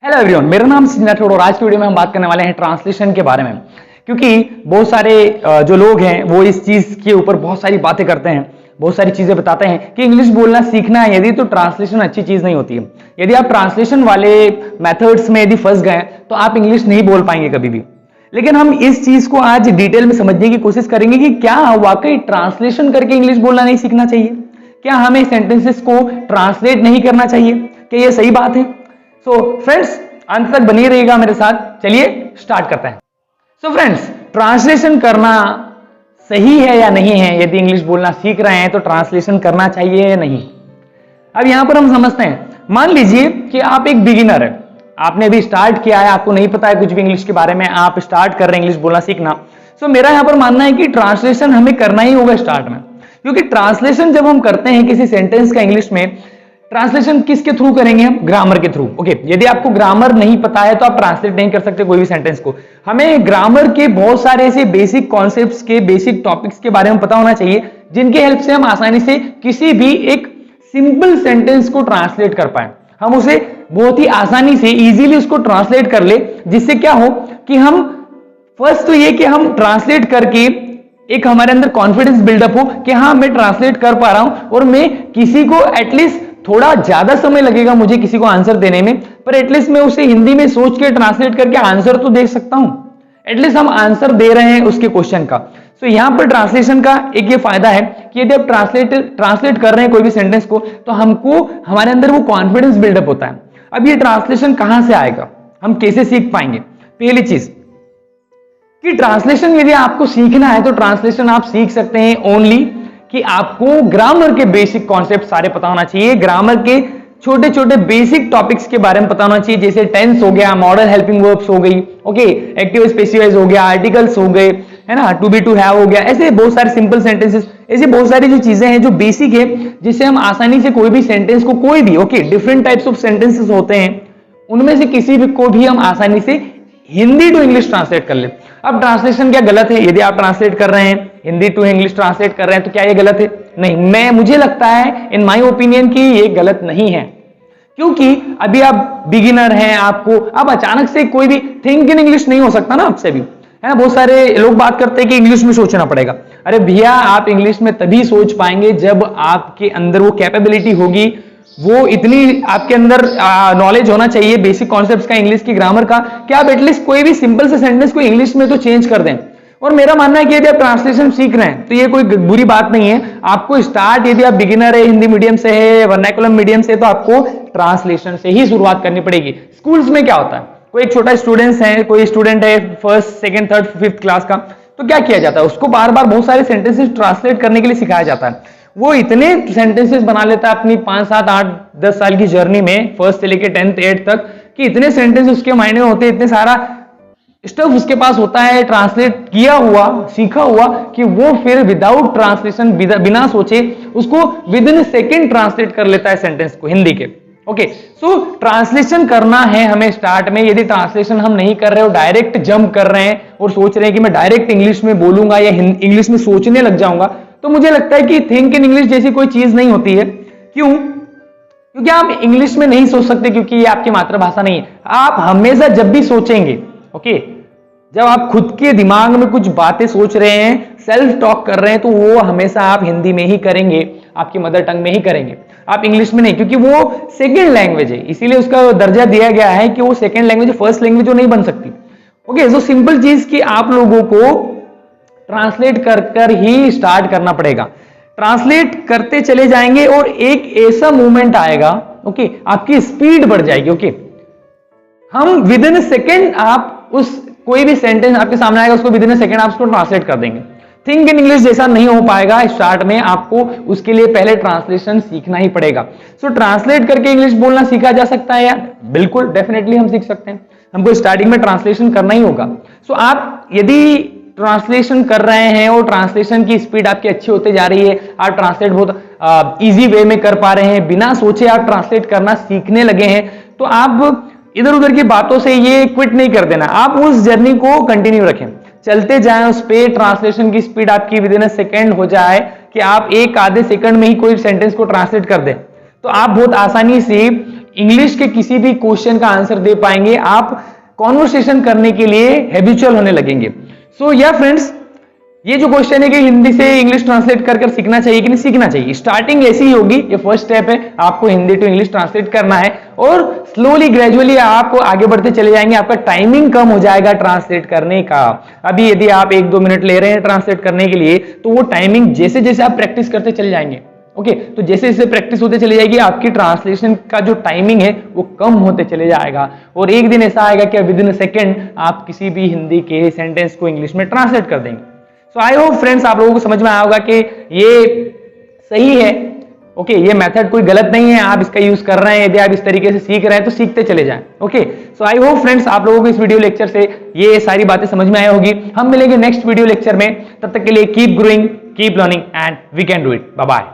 Hello everyone, मेरा नाम सिंह राठौड़ और आज की वीडियो में हम बात करने वाले हैं ट्रांसलेशन के बारे में। क्योंकि बहुत सारे जो लोग हैं वो इस चीज के ऊपर बहुत सारी बातें करते हैं, बहुत सारी चीजें बताते हैं कि इंग्लिश बोलना सीखना है यदि तो ट्रांसलेशन अच्छी चीज नहीं होती है। यदि आप ट्रांसलेशन वाले मेथड्स में यदि फंस गए तो आप इंग्लिश नहीं बोल पाएंगे कभी भी। लेकिन हम इस चीज को आज डिटेल में समझने की कोशिश करेंगे कि क्या वाकई ट्रांसलेशन करके इंग्लिश बोलना नहीं सीखना चाहिए, क्या हमें सेंटेंसेस को ट्रांसलेट नहीं करना चाहिए, क्या ये सही बात है। सो फ्रेंड्स, अंत तक बनी रहिएगा मेरे साथ। चलिए स्टार्ट करते हैं। सो फ्रेंड्स, ट्रांसलेशन करना सही है या नहीं है? यदि इंग्लिश बोलना सीख रहे हैं तो ट्रांसलेशन करना चाहिए या नहीं। अब यहां पर हम समझते हैं, मान लीजिए कि आप एक बिगिनर है, आपने अभी स्टार्ट किया है, आपको नहीं पता है कुछ भी इंग्लिश के बारे में, आप स्टार्ट कर रहे हैं इंग्लिश बोलना सीखना। सो मेरा यहां पर मानना है कि ट्रांसलेशन हमें करना ही होगा स्टार्ट में, क्योंकि ट्रांसलेशन जब हम करते हैं किसी सेंटेंस का इंग्लिश में, ट्रांसलेशन किसके थ्रू करेंगे हम? ग्रामर के थ्रू। ओके, यदि आपको ग्रामर नहीं पता है तो आप ट्रांसलेट नहीं कर सकते कोई भी सेंटेंस को। हमें ग्रामर के बहुत सारे ऐसे बेसिक कॉन्सेप्ट्स के, बेसिक टॉपिक्स के बारे में पता होना चाहिए जिनके हेल्प से हम आसानी से किसी भी एक सिंपल सेंटेंस को ट्रांसलेट कर पाए, हम उसे बहुत ही आसानी से इजीली उसको ट्रांसलेट कर ले, जिससे क्या हो कि हम फर्स्ट तो ये कि हम ट्रांसलेट करके एक हमारे अंदर कॉन्फिडेंस बिल्डअप हो कि हाँ मैं ट्रांसलेट कर पा रहा हूं और मैं किसी को एटलीस्ट थोड़ा ज्यादा समय लगेगा मुझे किसी को आंसर देने में, पर एटलीस्ट मैं उसे हिंदी में सोच के ट्रांसलेट करके आंसर तो दे सकता हूं। एटलीस्ट हम आंसर दे रहे हैं उसके क्वेश्चन का। सो यहां पर ट्रांसलेशन का एक ये फायदा है कि यदि आप ट्रांसलेट कर रहे हैं कोई भी सेंटेंस को तो हमको हमारे अंदर वो कॉन्फिडेंस बिल्डअप होता है। अब ये ट्रांसलेशन कहां से आएगा, हम कैसे सीख पाएंगे? पहली चीज कि ट्रांसलेशन यदि आपको सीखना है तो ट्रांसलेशन आप सीख सकते हैं ओनली कि आपको ग्रामर के बेसिक कॉन्सेप्ट सारे पता होना चाहिए, ग्रामर के छोटे छोटे बेसिक टॉपिक्स के बारे में पता होना चाहिए, जैसे टेंस हो गया, मॉडल हेल्पिंग वर्ब्स हो गई, ओके, एक्टिव स्पेसिफाइज हो गया, आर्टिकल्स हो गए, है ना, टू बी टू हैव हो गया, ऐसे बहुत सारे सिंपल सेंटेंसेस, ऐसी बहुत सारी जो चीजें हैं जो बेसिक है, जिससे हम आसानी से कोई भी सेंटेंस को, कोई भी, okay, different types of sentences होते हैं, उनमें से किसी भी को भी हम आसानी से हिंदी टू इंग्लिश ट्रांसलेट कर ले। अब ट्रांसलेशन क्या गलत है? यदि आप ट्रांसलेट कर रहे हैं, हिंदी टू इंग्लिश ट्रांसलेट कर रहे हैं, तो क्या ये गलत है? नहीं, मुझे लगता है इन माय ओपिनियन कि ये गलत नहीं है, क्योंकि अभी आप बिगिनर हैं, आपको अब अचानक से कोई भी थिंक इन इंग्लिश नहीं हो सकता ना आपसे भी, है ना। बहुत सारे लोग बात करते हैं कि इंग्लिश में सोचना पड़ेगा। अरे भैया, आप इंग्लिश में तभी सोच पाएंगे जब आपके अंदर वो कैपेबिलिटी होगी, वो इतनी आपके अंदर नॉलेज होना चाहिए बेसिक कॉन्सेप्ट्स का, इंग्लिश की ग्रामर का, कि आप एटलीस्ट कोई भी सिंपल से सेंटेंस को इंग्लिश में तो चेंज कर दें। और मेरा मानना है कि यदि आप ट्रांसलेशन सीख रहे हैं तो ये कोई बुरी बात नहीं है। आपको स्टार्ट, यदि आप बिगिनर है, हिंदी मीडियम से है, वर्नाकुलम मीडियम से, तो आपको ट्रांसलेशन से ही शुरुआत करनी पड़ेगी। स्कूल्स में क्या होता है, कोई एक छोटा कोई स्टूडेंट है first, second, third, fifth class का, तो क्या किया जाता है, उसको बार बार बहुत सारे सेंटेंसेस ट्रांसलेट करने के लिए सिखाया जाता है। वो इतने सेंटेंसेस बना लेता है अपनी 5, 7, 8, 10 साल की जर्नी में, फर्स्ट से लेके 10th, 8th तक, कि इतने सेंटेंस उसके माइंड में होते हैं, इतने सारा स्टफ उसके पास होता है ट्रांसलेट किया हुआ, सीखा हुआ, कि वो फिर विदाउट ट्रांसलेशन, बिना सोचे उसको विद इन सेकेंड ट्रांसलेट कर लेता है सेंटेंस को हिंदी के। ओके, सो ट्रांसलेशन करना है हमें स्टार्ट में। यदि ट्रांसलेशन हम नहीं कर रहे हो, डायरेक्ट जंप कर रहे हैं और सोच रहे हैं कि मैं डायरेक्ट इंग्लिश में बोलूंगा या इंग्लिश में सोचने लग जाऊंगा, तो मुझे लगता है कि थिंक इन इंग्लिश जैसी कोई चीज नहीं होती है। क्यों? क्योंकि आप इंग्लिश में नहीं सोच सकते, क्योंकि ये आपकी मातृभाषा नहीं है। आप हमेशा जब भी सोचेंगे, ओके, जब आप खुद के दिमाग में कुछ बातें सोच रहे हैं, सेल्फ टॉक कर रहे हैं, तो वो हमेशा आप हिंदी में ही करेंगे, आपकी मदर टंग में ही करेंगे, आप इंग्लिश में नहीं, क्योंकि वो सेकेंड लैंग्वेज है, इसीलिए उसका दर्जा दिया गया है कि वो सेकेंड लैंग्वेज, फर्स्ट लैंग्वेज वो नहीं बन सकती। ओके, सो सिंपल चीज कि आप लोगों को ट्रांसलेट कर ही स्टार्ट करना पड़ेगा। ट्रांसलेट करते चले जाएंगे और एक ऐसा मूवमेंट आएगा, ओके, आपकी स्पीड बढ़ जाएगी। ओके, हम विद इन सेकेंड, आप उस कोई भी सेंटेंस आपके सामने आएगा, उसको विद इन सेकेंड आप उसको ट्रांसलेट कर देंगे। थिंक इन इंग्लिश जैसा नहीं हो पाएगा स्टार्ट में, आपको उसके लिए पहले ट्रांसलेशन सीखना ही पड़ेगा। सो ट्रांसलेट करके इंग्लिश बोलना सीखा जा सकता है यार? बिल्कुल, डेफिनेटली हम सीख सकते हैं। हमको स्टार्टिंग में ट्रांसलेशन करना ही होगा। सो आप यदि ट्रांसलेशन कर रहे हैं और ट्रांसलेशन की स्पीड आपकी अच्छी होती जा रही है, आप ट्रांसलेट बहुत इजी वे में कर पा रहे हैं, बिना सोचे आप ट्रांसलेट करना सीखने लगे हैं, तो आप इधर उधर की बातों से ये क्विट नहीं कर देना, आप उस जर्नी को कंटिन्यू रखें, चलते जाएं उस पे। ट्रांसलेशन की स्पीड आपकी विद इन अ सेकेंड हो जाए कि आप एक आधे सेकंड में ही कोई सेंटेंस को ट्रांसलेट कर दें, तो आप बहुत आसानी से इंग्लिश के किसी भी क्वेश्चन का आंसर दे पाएंगे, आप कॉन्वर्सेशन करने के लिए हैबिचुअल होने लगेंगे। सो या फ्रेंड्स, ये जो क्वेश्चन है कि हिंदी से इंग्लिश ट्रांसलेट कर सीखना चाहिए कि नहीं सीखना चाहिए, स्टार्टिंग ऐसी ही होगी। ये फर्स्ट स्टेप है, आपको हिंदी टू इंग्लिश ट्रांसलेट करना है और स्लोली ग्रेजुअली आप आगे बढ़ते चले जाएंगे। आपका टाइमिंग कम हो जाएगा ट्रांसलेट करने का। अभी यदि आप 1-2 मिनट ले रहे हैं ट्रांसलेट करने के लिए, तो वो टाइमिंग जैसे जैसे आप प्रैक्टिस करते चले जाएंगे, ओके, तो जैसे जैसे प्रैक्टिस होते चली जाएगी, आपकी ट्रांसलेशन का जो टाइमिंग है वो कम होते चले जाएगा और एक दिन ऐसा आएगा कि विद इन सेकेंड आप किसी भी हिंदी के सेंटेंस को इंग्लिश में ट्रांसलेट कर देंगे। सो आई होप फ्रेंड्स आप लोगों को समझ में आया होगा कि ये सही है, ओके, ये मेथड कोई गलत नहीं है, आप इसका यूज कर रहे हैं, यदि आप इस तरीके से सीख रहे हैं तो सीखते चले जाएं, okay. So I hope friends आप लोगों को इस वीडियो लेक्चर से ये सारी बातें समझ में आई होगी। हम मिलेंगे नेक्स्ट वीडियो लेक्चर में, तब तक के लिए keep growing, keep learning and we can do it. Bye bye.